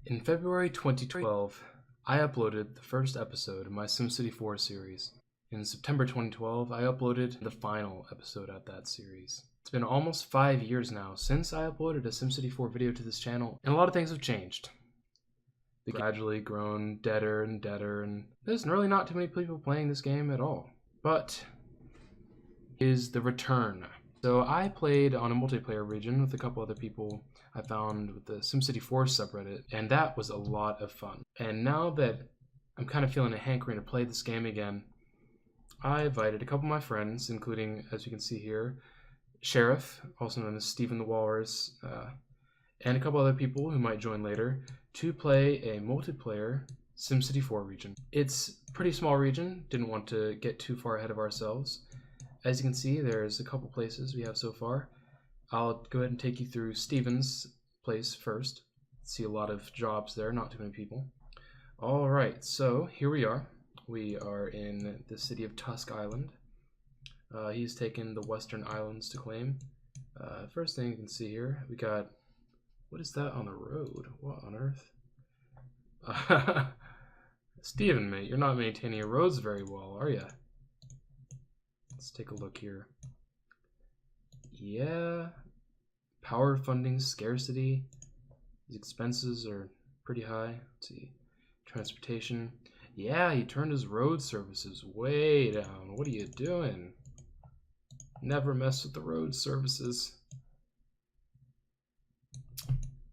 In February 2012, I uploaded the first episode of my SimCity 4 series. In September 2012, I uploaded the final episode of that series. It's been almost 5 years now since I uploaded a SimCity 4 video to this channel, and a lot of things have changed. They've gradually grown deader and deader, and there's really not too many people playing this game at all. But is the return. So I played on a multiplayer region with a couple other people I found with the SimCity 4 subreddit, and that was a lot of fun. And now that I'm kind of feeling a hankering to play this game again, I invited a couple of my friends, including, as you can see here, Sheriff, also known as Stephen the Walrus, and a couple other people who might join later, to play a multiplayer SimCity 4 region. It's a pretty small region, didn't want to get too far ahead of ourselves. As you can see, there's a couple places we have so far. I'll go ahead and take you through Stephen's place first. See a lot of jobs there, not too many people. Alright, so here we are. We are in the city of Tusk Island. He's taken the western islands to claim. First thing you can see here, we got, what is that on the road? What on earth? Stephen, mate, you're not maintaining your roads very well, are you? Let's take a look here. Yeah, power funding scarcity. These expenses are pretty high. Let's see, transportation. Yeah, he turned his road services way down. What are you doing? Never mess with the road services.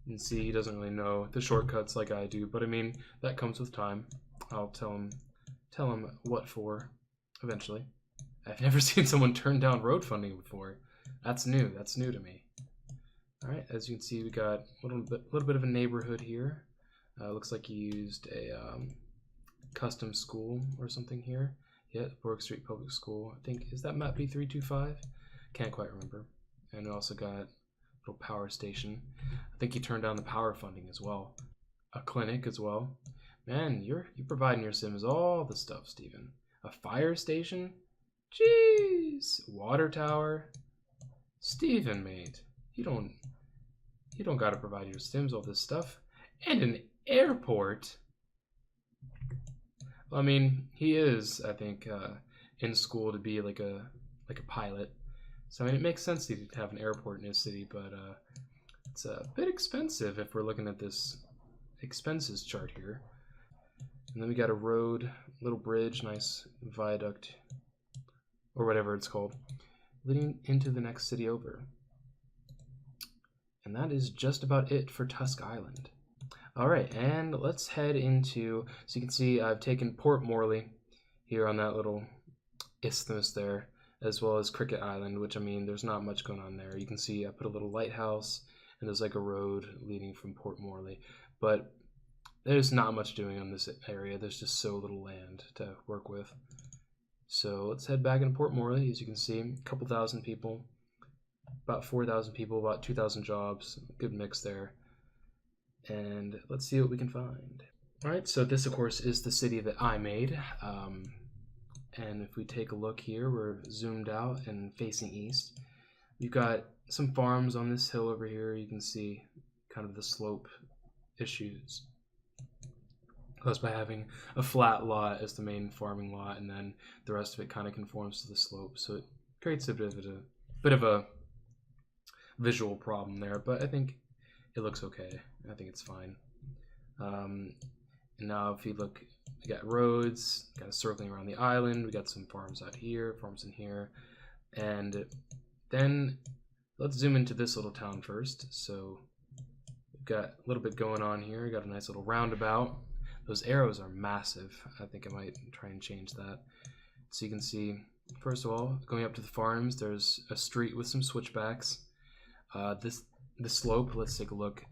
You can see he doesn't really know the shortcuts like I do, but I mean, that comes with time. I'll tell him what for eventually. I've never seen someone turn down road funding before. That's new to me. Alright, as you can see, we got a little bit of a neighborhood here. Looks like he used a custom school or something here. Yeah, Borg Street Public School. I think, is that map B325? Can't quite remember. And we also got a little power station. I think he turned down the power funding as well. A clinic as well. Man, you're providing your Sims all the stuff, Stephen. A fire station? Jeez. Water tower? Stephen, mate, you don't gotta provide your Sims all this stuff. And an airport? Well, I mean, he is, I think, in school to be like a pilot. So I mean, it makes sense to have an airport in his city, but it's a bit expensive if we're looking at this expenses chart here. And then we got a road, little bridge, nice viaduct, or whatever it's called, leading into the next city over. And that is just about it for Tusk Island. Alright, and let's head into, so you can see I've taken Port Morley here on that little isthmus there, as well as Cricket Island, which, I mean, there's not much going on there. You can see I put a little lighthouse, and there's like a road leading from Port Morley, but there's not much doing on this area. There's just so little land to work with. So let's head back into Port Morley. As you can see, a couple thousand people, about 4,000 people, about 2,000 jobs, good mix there. And let's see what we can find. All right, so this, of course, is the city that I made. And if we take a look here, we're zoomed out and facing east. We've got some farms on this hill over here. You can see kind of the slope issues caused by having a flat lot as the main farming lot, and then the rest of it kind of conforms to the slope. So it creates a bit of a visual problem there, but I think it looks okay. I think it's fine. And now if you look, we got roads kind of circling around the island. We got some farms out here, farms in here. And then let's zoom into this little town first. So we've got a little bit going on here. We got a nice little roundabout. Those arrows are massive. I think I might try and change that. So you can see, first of all, going up to the farms, there's a street with some switchbacks. The slope, let's take a look.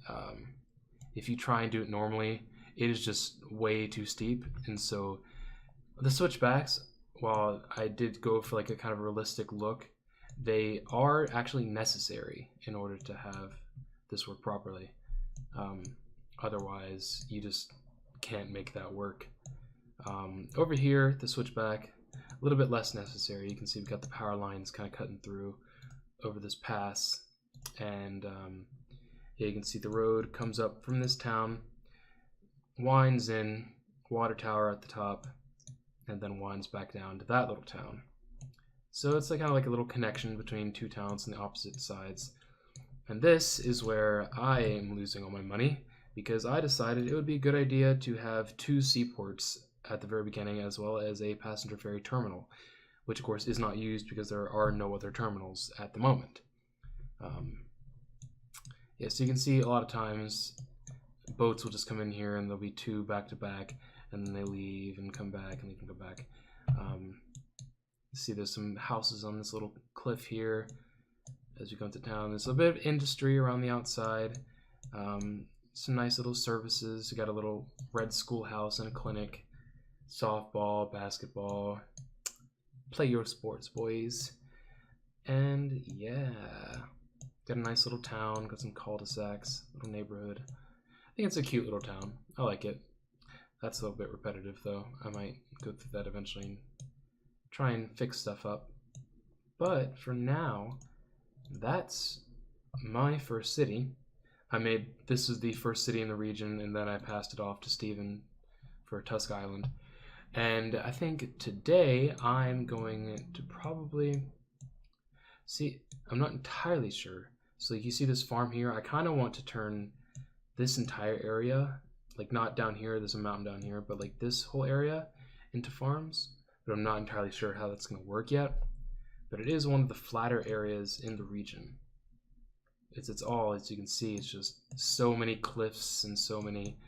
If you try and do it normally, it is just way too steep. And so the switchbacks, while I did go for like a kind of realistic look, they are actually necessary in order to have this work properly. Otherwise, you just can't make that work. Over here, the switchback, a little bit less necessary. You can see we've got the power lines kind of cutting through over this pass, and yeah, you can see the road comes up from this town winds in, water tower at the top, and then winds back down to that little town. So it's like kind of like a little connection between two towns on the opposite sides. And this is where I am losing all my money, because I decided it would be a good idea to have 2 seaports at the very beginning, as well as a passenger ferry terminal, which of course is not used because there are no other terminals at the moment. Yeah, so you can see a lot of times boats will just come in here and there'll be 2 back to back, and then they leave and come back and leave and come back. See, there's some houses on this little cliff here as you go into town. There's a bit of industry around the outside. Some nice little services. You got a little red schoolhouse and a clinic, softball, basketball. Play your sports, boys. And yeah, got a nice little town, got some cul-de-sacs, little neighborhood. I think it's a cute little town. I like it. That's a little bit repetitive though. I might go through that eventually and try and fix stuff up. But for now, that's my first city. This is the first city in the region, and then I passed it off to Steven for Tusk Island. And I think today I'm going to probably see, I'm not entirely sure. So you see this farm here, I kind of want to turn this entire area, like not down here, there's a mountain down here, but like this whole area into farms. But I'm not entirely sure how that's going to work yet. But it is one of the flatter areas in the region. It's all, as you can see, it's just so many cliffs and so many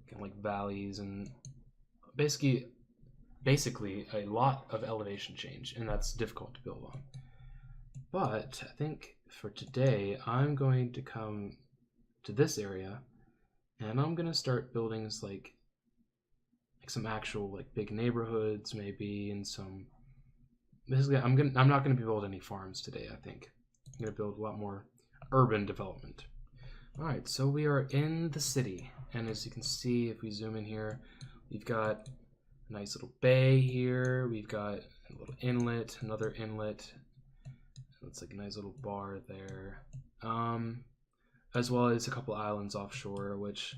kind of like valleys, and basically a lot of elevation change, and that's difficult to build on. But I think for today, I'm going to come to this area, and I'm going to start building like some actual like big neighborhoods maybe, and some basically I'm not going to build any farms today. I think I'm going to build a lot more urban development. All right, so we are in the city, and as you can see, if we zoom in here, we've got a nice little bay here, we've got a little inlet, another inlet, looks like a nice little bar there, as well as a couple islands offshore, which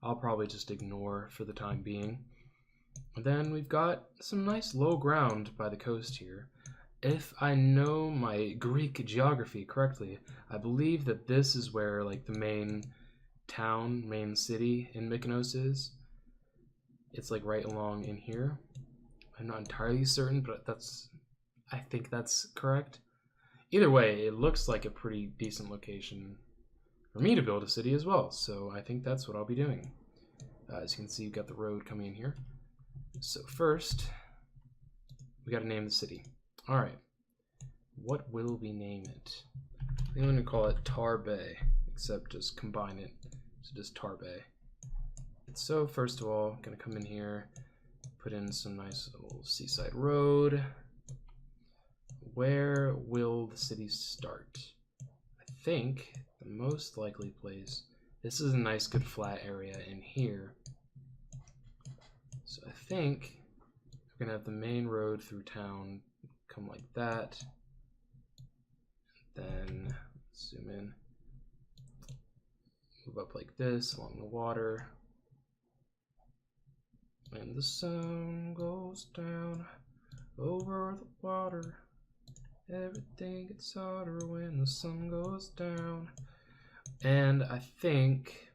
I'll probably just ignore for the time being. And then we've got some nice low ground by the coast here. If I know my Greek geography correctly, I believe that this is where like the main town, main city in Mykonos is. It's like right along in here. I'm not entirely certain, but I think that's correct. Either way, it looks like a pretty decent location for me to build a city as well, so I think that's what I'll be doing. As you can see, you've got the road coming in here. So first, we got to name the city. All right, what will we name it? I think I'm going to call it Tar Bay, except just combine it, so just Tar Bay. So first of all, I'm going to come in here, put in some nice little seaside road. Where will the city start? I think the most likely place, this is a nice good flat area in here. So I think we're gonna have the main road through town come like that. Then zoom in, move up like this along the water. And the sun goes down over the water. Everything gets hotter when the sun goes down. And I think,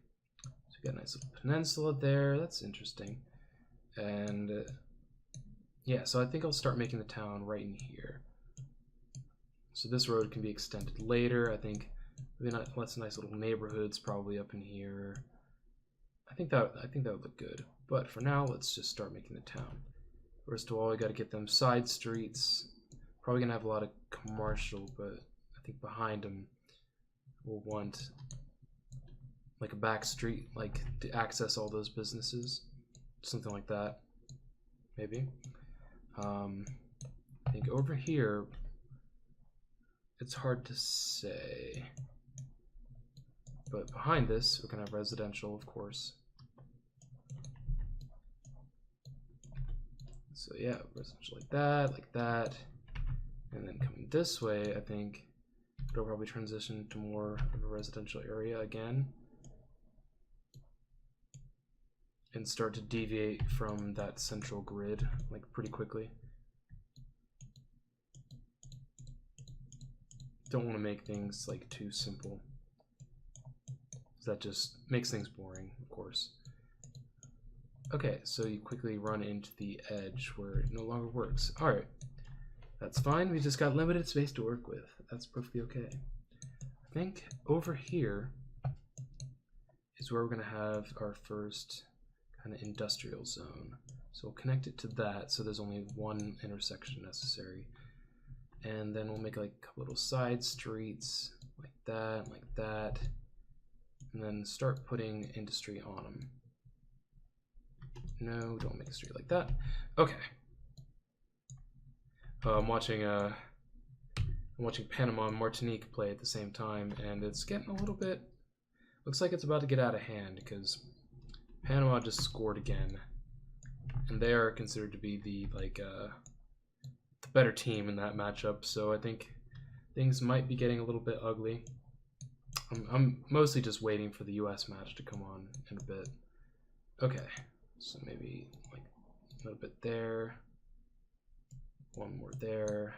so we got a nice little peninsula there. That's interesting. And yeah, so I think I'll start making the town right in here. So this road can be extended later. I think lots of nice little neighborhoods probably up in here. I think that would look good. But for now, let's just start making the town. First of all, we got to get them side streets. Probably gonna have a lot of commercial, but I think behind them we'll want like a back street, like to access all those businesses, something like that, maybe. I think over here, it's hard to say, but behind this we're gonna have residential, of course. So yeah, residential like that. And then coming this way, I think it'll probably transition to more of a residential area again. and start to deviate from that central grid like pretty quickly. Don't want to make things like too simple. That just makes things boring, of course. Okay, so you quickly run into the edge where it no longer works. Alright, that's fine. We just got limited space to work with. That's perfectly okay. I think over here is where we're going to have our first kind of industrial zone. So we'll connect it to that so there's only one intersection necessary. And then we'll make like a couple little side streets like that. And then start putting industry on them. No, don't make a street like that. Okay. I'm watching Panama and Martinique play at the same time, and it's getting a little bit. Looks like it's about to get out of hand because Panama just scored again, and they are considered to be the better team in that matchup. So I think things might be getting a little bit ugly. I'm mostly just waiting for the U.S. match to come on in a bit. Okay, so maybe like a little bit there, one more there,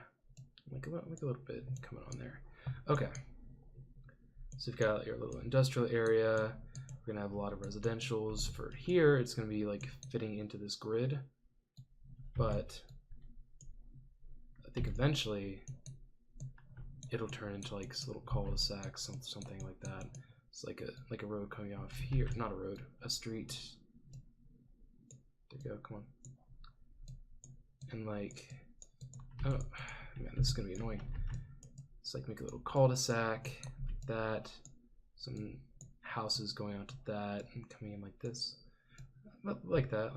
like a little bit coming on there. Okay, so you've got your little industrial area. We're gonna have a lot of residentials. For here, it's gonna be like fitting into this grid, but I think eventually it'll turn into like this little cul-de-sac, something like that. It's like a road coming off here, not a road, a street. There you go, come on. And like, oh man, this is gonna be annoying. It's like make a little cul-de-sac like that. Some houses going out to that and coming in like this, like that.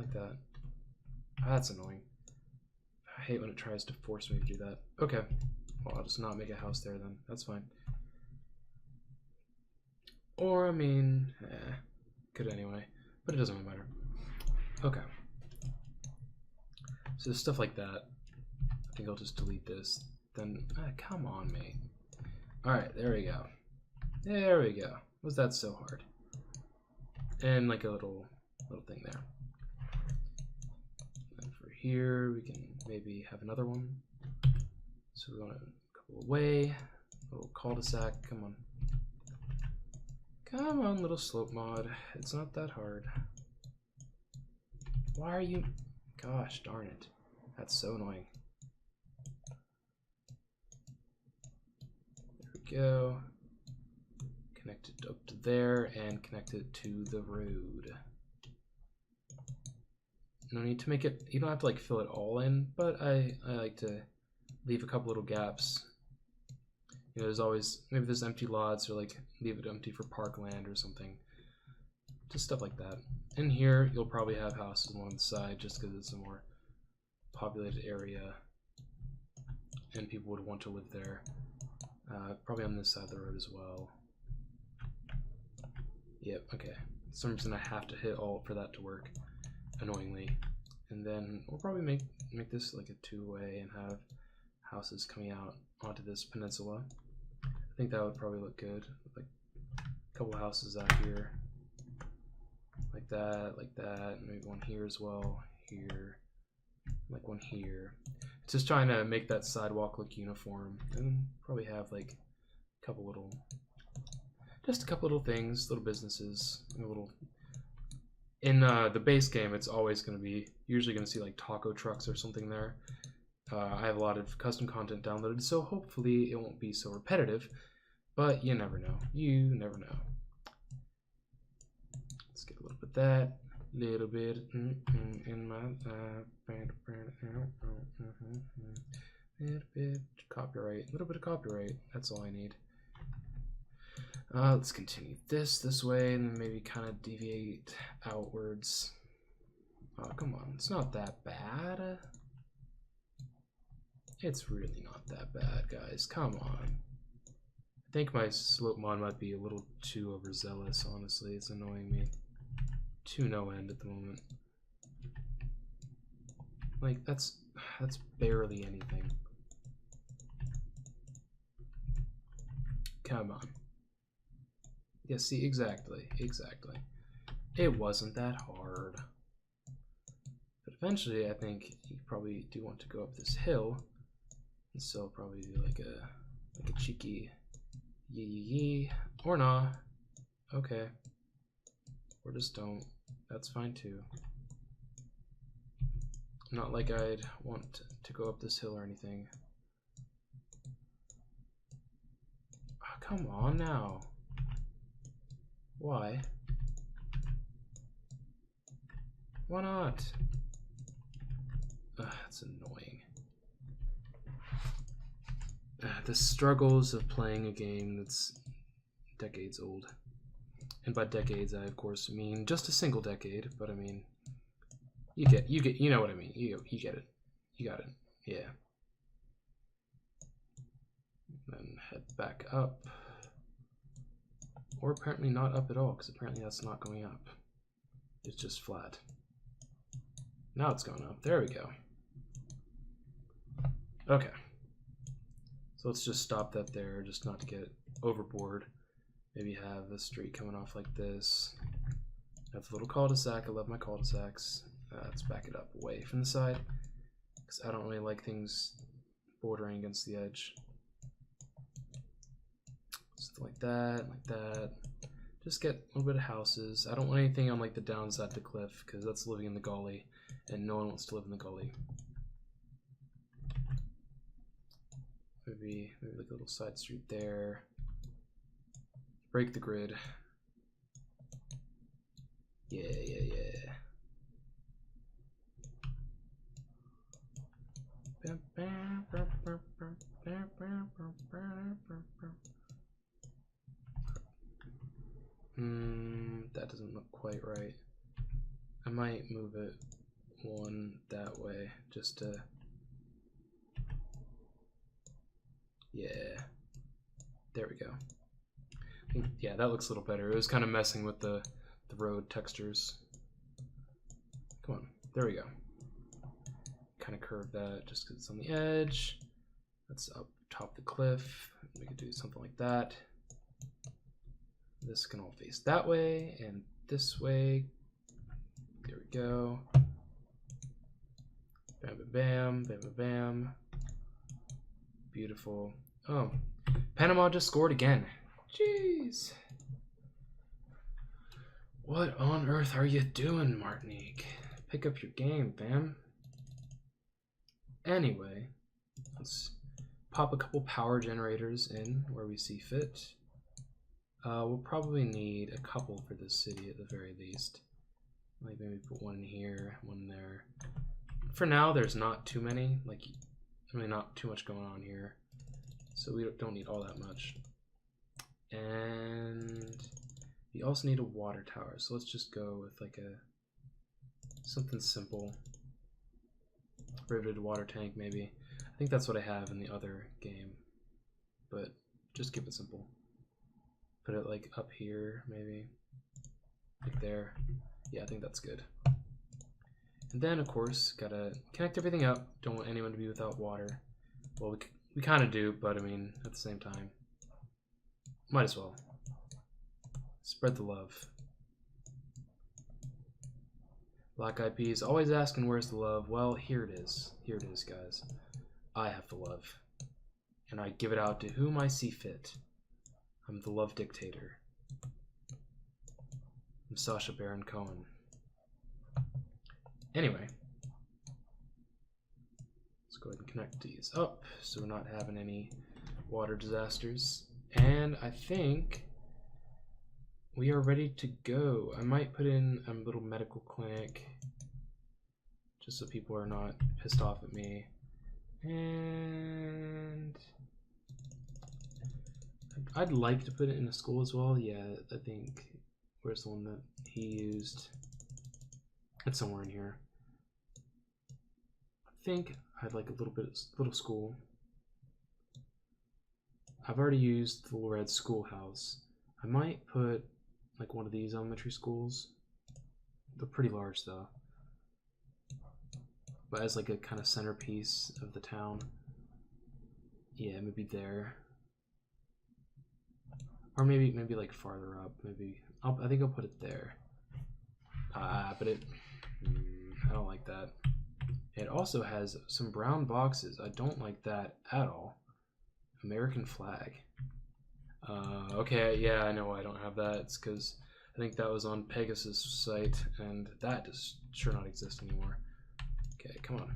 That's annoying. I hate when it tries to force me to do that. Okay. Well, I'll just not make a house there then. That's fine. Or, I mean, could anyway. But it doesn't really matter. Okay. So stuff like that. I think I'll just delete this. Then, come on, mate. Alright, there we go. There we go. Was that so hard? And like a little thing there. And for here, we can maybe have another one. So we want to go away, a little cul-de-sac, come on. Come on, little slope mod. It's not that hard. Why are you, gosh darn it. That's so annoying. There we go. Connect it up to there and connect it to the road. No need to make it, you don't have to like fill it all in, but I like to leave a couple little gaps. You know, there's always, maybe there's empty lots or like leave it empty for parkland or something. Just stuff like that. In here, you'll probably have houses along the side just because it's a more populated area and people would want to live there. Probably on this side of the road as well. Yep, okay. For some reason I have to hit alt for that to work, annoyingly. And then we'll probably make this like a two-way and have houses coming out onto this peninsula. I think that would probably look good. Like a couple houses out here. Like that, and maybe one here as well. Here. Like one here. It's just trying to make that sidewalk look uniform. And probably have like a couple little things, little businesses, a little. In the base game, it's always going to be, usually going to see like taco trucks or something there. I have a lot of custom content downloaded, so hopefully it won't be so repetitive, but you never know. You never know. Let's get a little bit of that, little bit in my little bit copyright, a little bit of copyright. That's all I need. Let's continue this way, and then maybe kind of deviate outwards. Oh, come on, it's not that bad. It's really not that bad, guys. Come on. I think my slope mod might be a little too overzealous, honestly. It's annoying me to no end at the moment. Like, that's barely anything. Come on. Yeah, see, exactly. It wasn't that hard. But eventually, I think you probably do want to go up this hill, and so probably do like a cheeky yee, or nah. Okay, or just don't. That's fine too. Not like I'd want to go up this hill or anything. Oh, come on now. Why? Why not? That's annoying. The struggles of playing a game that's decades old. And by decades, I of course mean just a single decade, but I mean, you know what I mean. You get it. You got it. Yeah. Then head back up. Or apparently not up at all, because apparently that's not going up. It's just flat. Now it's going up. There we go. Okay. So let's just stop that there, just not to get overboard. Maybe have a street coming off like this. Have a little cul-de-sac. I love my cul-de-sacs. Let's back it up away from the side, because I don't really like things bordering against the edge. Something like that. Just get a little bit of houses. I don't want anything on like the downside of the cliff, because that's living in the gully, and no one wants to live in the gully. Maybe like a little side street there. Break the grid. Yeah. That doesn't look quite right. I might move it one that way just to... Yeah. There we go. Yeah, that looks a little better. It was kind of messing with the road textures. Come on. There we go. Kind of curve that just because it's on the edge. That's up top the cliff. We could do something like that. This can all face that way and this way. There we go. Bam, bam, bam, bam, bam, bam. Beautiful. Oh, Panama just scored again. Jeez. What on earth are you doing, Martinique? Pick up your game, fam. Anyway, let's pop a couple power generators in where we see fit. We'll probably need a couple for this city at the very least. Like maybe put one in here, one there. For now, there's not too many. Like, really not too much going on here. So we don't need all that much. And we also need a water tower. So let's just go with like something simple. Riveted water tank maybe. I think that's what I have in the other game. But just keep it simple. Put it like up here maybe. Like there. Yeah, I think that's good. And then of course, gotta connect everything up. Don't want anyone to be without water. Well, we kind of do, but I mean, at the same time, might as well. Spread the love. Black Eyed Peas, always asking where's the love. Well, here it is. Here it is, guys. I have the love. And I give it out to whom I see fit. I'm the love dictator. I'm Sacha Baron Cohen. Anyway. Let's go ahead and connect these up so we're not having any water disasters. And I think we are ready to go. I might put in a little medical clinic just so people are not pissed off at me. And I'd like to put it in a school as well. Yeah, I think, where's the one that he used? It's somewhere in here. I think I'd like a little school. I've already used the little red schoolhouse. I might put like one of these elementary schools. They're pretty large though. But as like a kind of centerpiece of the town. Yeah, maybe there. Or maybe like farther up. Maybe I think I'll put it there. But I don't like that. It also has some brown boxes. I don't like that at all. American flag. Okay, yeah, I know why I don't have that. It's because I think that was on Pegasus' site, and that does sure not exist anymore. Okay, come on.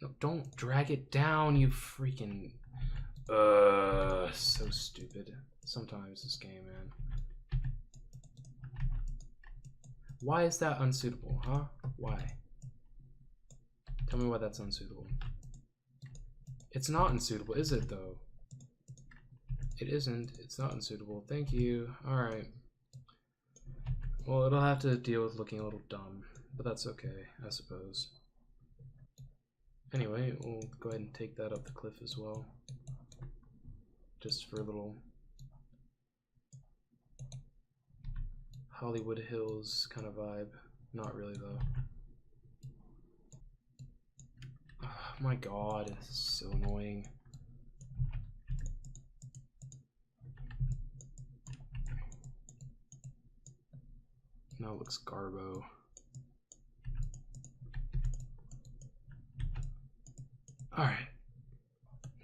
No, don't drag it down, you freaking... so stupid. Sometimes this game, man. Why is that unsuitable, huh? Why? Tell me why that's unsuitable. It's not unsuitable, is it, though? It isn't. It's not unsuitable. Thank you. Alright. Well, it'll have to deal with looking a little dumb, but that's okay, I suppose. Anyway, we'll go ahead and take that up the cliff as well. Just for a little Hollywood Hills kind of vibe. Not really, though. Oh my god, this is so annoying. Now it looks garbo. Alright.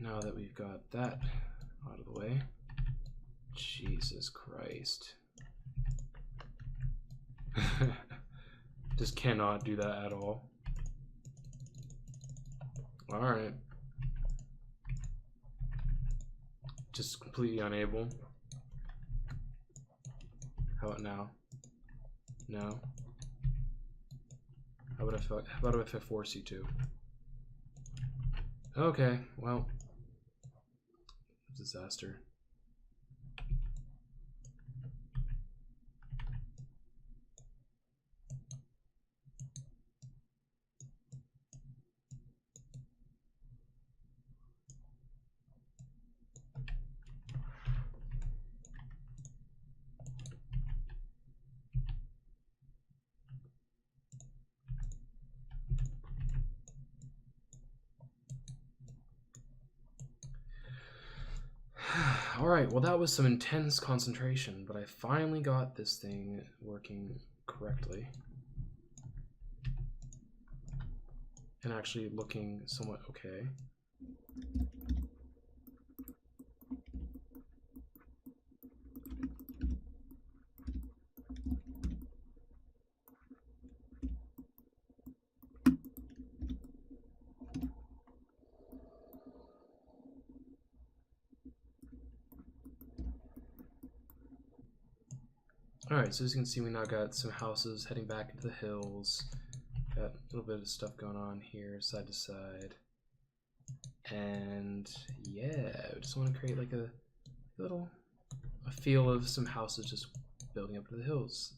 Now that we've got that out of the way. Jesus Christ. Just cannot do that at all. Alright. Just completely unable. How about now? No. How about if I force you to? Okay, well. Disaster. Alright, well that was some intense concentration, but I finally got this thing working correctly. And actually looking somewhat okay. Alright, so as you can see, we now got some houses heading back into the hills. Got a little bit of stuff going on here, side to side. And yeah, I just want to create like a feel of some houses just building up to the hills.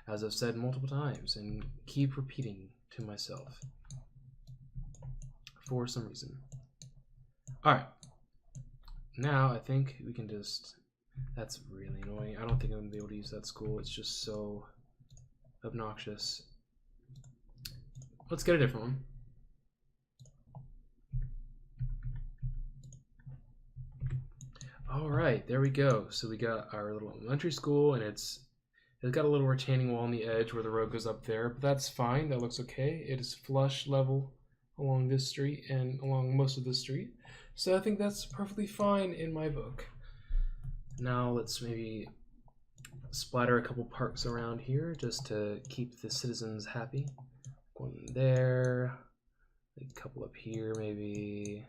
As I've said multiple times and keep repeating to myself. For some reason. Alright. Now I think we can just... That's really annoying. I don't think I'm going to be able to use that school. It's just so obnoxious. Let's get a different one. Alright, there we go. So we got our little elementary school, and it's got a little retaining wall on the edge where the road goes up there, but that's fine. That looks okay. It is flush level along this street and along most of the street. So I think that's perfectly fine in my book. Now let's maybe splatter a couple parks around here just to keep the citizens happy. One there, a couple up here maybe,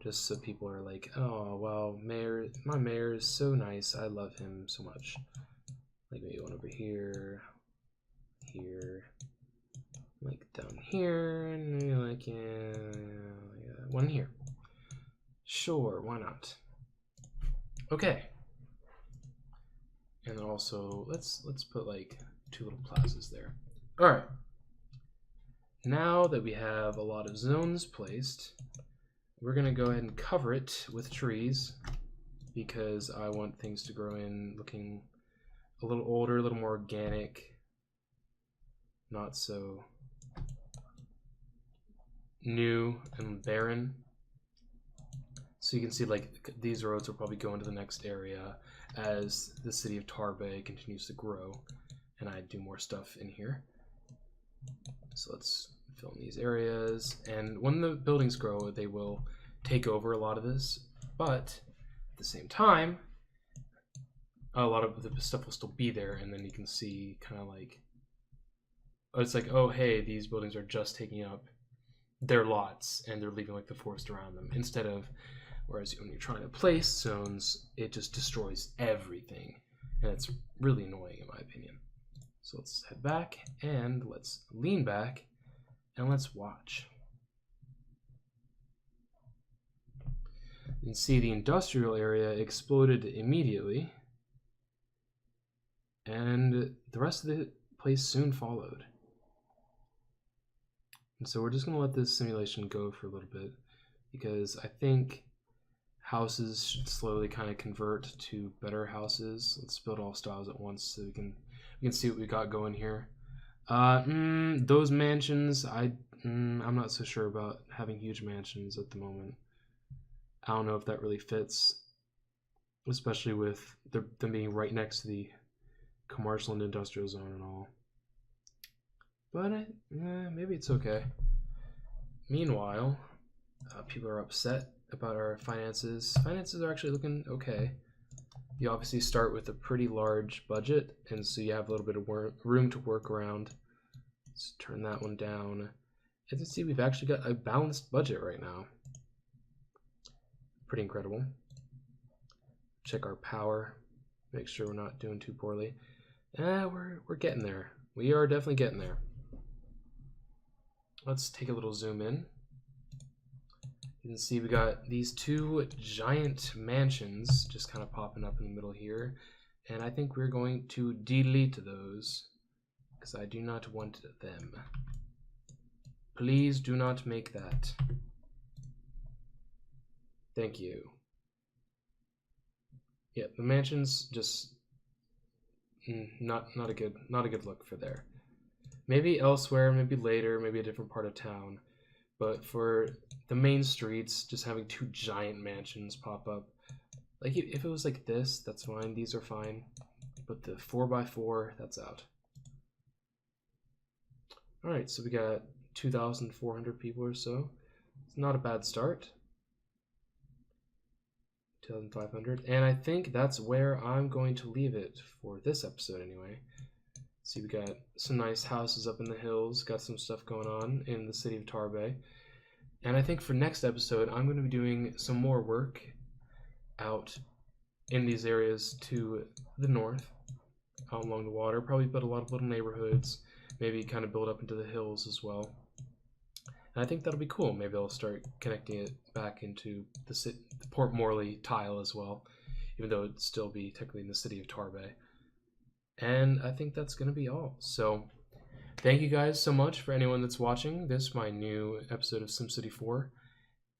just so people are like, oh wow, my mayor is so nice, I love him so much. Like maybe one over here, like down here, and maybe like one here. Sure, why not? Okay. And then also let's put like 2 little plazas there. All right. Now that we have a lot of zones placed, we're gonna go ahead and cover it with trees because I want things to grow in looking a little older, a little more organic, not so new and barren. So you can see like these roads will probably go into the next area as the city of Tarbay continues to grow. and I do more stuff in here. So let's fill in these areas, and when the buildings grow, they will take over a lot of this, but at the same time, a lot of the stuff will still be there, and then you can see kind of like, it's like, oh hey, these buildings are just taking up their lots and they're leaving like the forest around them, instead of, whereas when you're trying to place zones, it just destroys everything, and it's really annoying in my opinion. So let's head back and let's lean back and let's watch. You can see the industrial area exploded immediately, and the rest of the place soon followed. And so we're just going to let this simulation go for a little bit, because I think houses should slowly kind of convert to better houses. Let's build all styles at once so we can see what we got going here. Those mansions, I'm not so sure about having huge mansions at the moment. I don't know if that really fits, especially with them being right next to the commercial and industrial zone and all. But maybe it's okay. Meanwhile, people are upset about our finances. Finances are actually looking okay. You obviously start with a pretty large budget, and so you have a little bit of room to work around. Let's turn that one down. As you see, we've actually got a balanced budget right now. Pretty incredible. Check our power. Make sure we're not doing too poorly. We're getting there. We are definitely getting there. Let's take a little zoom in. You can see we got these two giant mansions just kind of popping up in the middle here, and I think we're going to delete those because I do not want them. Please do not make that. Thank you. Yeah, the mansions just not a good look for there. Maybe elsewhere, maybe later, maybe a different part of town. But for the main streets, just having two giant mansions pop up, like if it was like this, that's fine. These are fine. But the 4x4, that's out. All right, so we got 2,400 people or so. It's not a bad start. 2,500, and I think that's where I'm going to leave it for this episode anyway. See, we got some nice houses up in the hills, got some stuff going on in the city of Tarbay. And I think for next episode, I'm going to be doing some more work out in these areas to the north, out along the water. Probably build a lot of little neighborhoods, maybe kind of build up into the hills as well. And I think that'll be cool. Maybe I'll start connecting it back into the Port Morley tile as well, even though it'd still be technically in the city of Tarbay. And I think that's going to be all. So thank you guys so much for anyone that's watching this, my new episode of SimCity 4.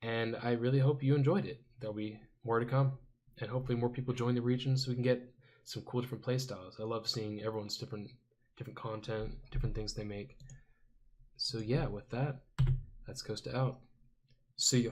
And I really hope you enjoyed it. There'll be more to come. And hopefully more people join the region so we can get some cool different playstyles. I love seeing everyone's different content, different things they make. So yeah, with that, that's Costa out. See ya.